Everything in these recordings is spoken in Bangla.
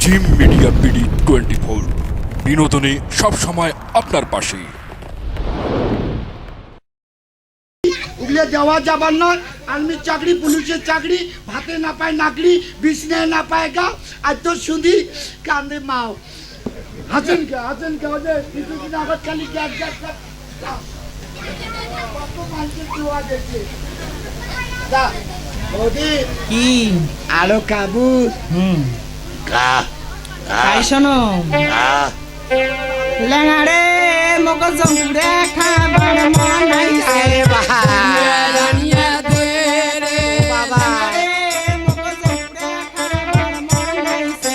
জিম মিডিয়া বিডি 24 বিনোদনে সব সময় আপনার পাশে। উগলে যাওয়া যাবার নয়। আর্মি চাকরি, পুলিশের চাকরি, ভাতে না পায় নাকড়ি, বিছনায় না পায় গা। আর তোর শুধু কান্দে মাও। হাসেন কে ওদের কিছুদিন আবার খালি গ্যাস গ্যাস কত মানুষের দোয়া দেখছে। ওদি কি আলো কাবুস তাই শোনো লেঙারে মগজ জঙ্গুরে খাবার মন নাইছে জানিয়া দে রে বাবা মগজ জঙ্গুরে খাবার মন নাইছে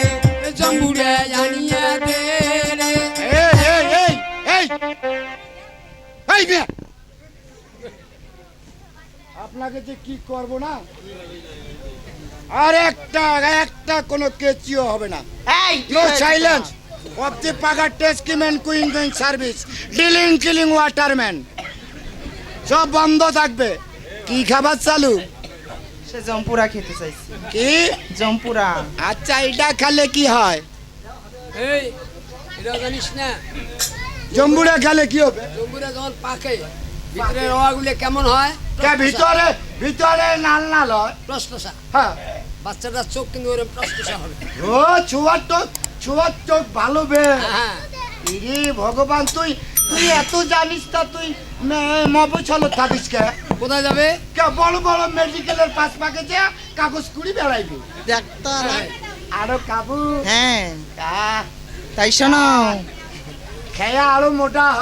জঙ্গুরে জানিয়া দে রে এই বে আপনাকে যে কি করব না, আর একটা কোনো কেচিও হবে না। এই নো সাইলেন্স অফ দি পাগার টেস্কিম্যান queen queen service dealing killing waterman সব বন্ধ থাকবে। কি খাবার চালু? সে জম্পুরা খেতে চাইছে। কি জম্পুরা? আচ্ছা, এটা খেলে কি হয়? এই এটা জানিস না? জম্বুরা খেলে কি হবে? জম্বুরা যখন পাকে ভিতরে রোয়াগুলো কেমন হয়? ভিতরে নাল নাল হয়। প্রশ্নসা। হ্যাঁ, বাচ্চাটার চোখ কিন্তু ওরকম প্রশ্নসা হবে। ও ছুয়ার চোখ ভালো বে। হ্যাঁ, ইরে ভগবান, তুই এত জানিস তা তুই মবছল থাকিস কে? কোথায় যাবে? কে বড় বড় মেডিকেলের পাশ পাকে যে কাগজ কুড়ি বেড়াইবি। ডাক্তার? আরো কাবু হ্যাঁ তাই শোনো খেয়া আরো মোটা হ,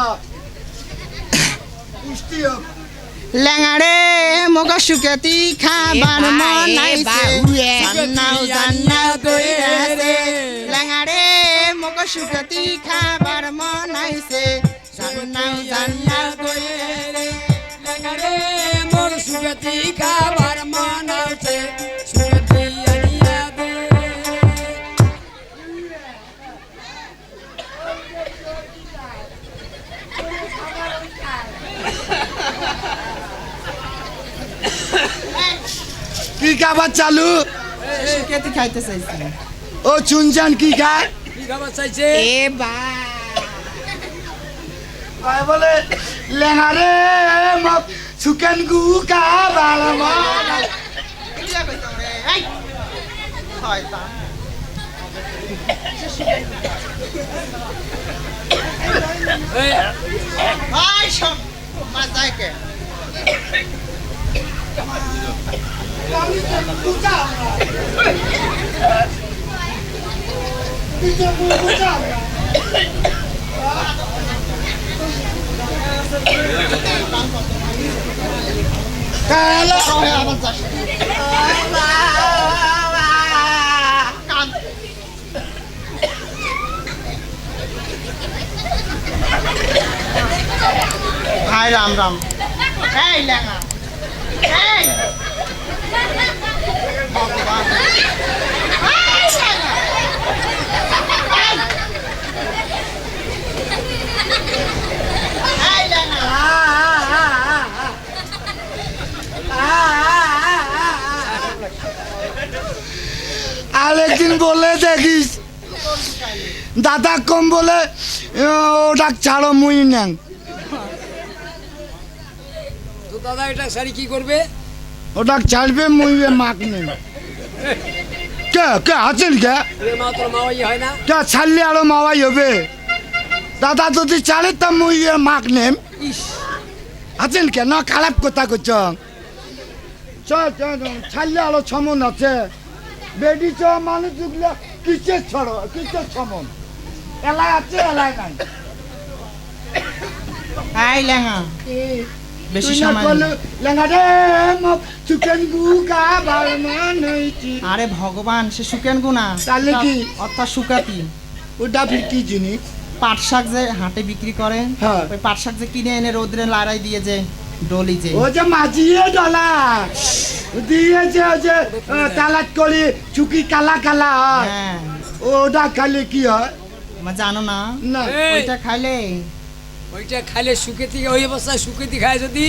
পুষ্টি হোক। লেঙারে মগা সুকেতি খাবার মন নাইছে জান্নাও জান্নাও কইরাছে লেঙারে মগা সুকেতি খাবার মন নাইছে জান্নাও জান্নাও কইরাছে লেঙ্গারে মোর সুগতি খাবার মন আছে সুগতি আনিয়া দে। কি খাবার চালু? সুকেতি খাইতে চাইছে। ও চুনচান কি খায়? কি খাবার চাইছে? এ বা ভাই বলে লেঙারে মগ সুকেন গু খাবার মন। এই, হাই রাম রাম এই লেঙা এই ভগবান এই লেঙা এই লেঙা আরেকদিন বলে দেখিস দাদা কম বলে ওটা ছাড়ো মুই নেন। তো দাদা এটা শাড়ি কি করবে? ওটা ছাড়বে মুই মাক নেন। কে আছেন কে? তোর মা তোর মাওয়াই হয় না? কে ছাড়লে আরো মাওয়াই হবে। দাদা যদি ছাড়ে তা মুই মাক নেম। আছেন কে? না খারাপ কথা করছ। ছাড়লে আরো সমন আছে। বেডি চ মানুষ যুগলে কিসের ছড়ো, কিসের সমন? এলাই আছে, এলাই নাই। এই লেঙা বেশি সময় নেই। আরে ভগবান, সে সুকেন গুনা তাহলে কি? অর্থাৎ সুকাতি। ওটা ফির কি জিনিস? পাট শাক যে হাটে বিক্রি করে, হ্যাঁ। ওই পাট শাক যে কিনে এনে রোদ্রে লড়াই দিয়ে যে ডলি যে ও যে মাঝিয়ে ডলা দিয়েছে, ও যে তালাত করি চুকি কালা কালা হয়, হ্যাঁ ওটা খালি কি হয়? আমার জানো না? না এই, ওইটা খাইলে ওইটা খাইলে সুকেতি, ওই অবস্থায় সুকেতি খায় যদি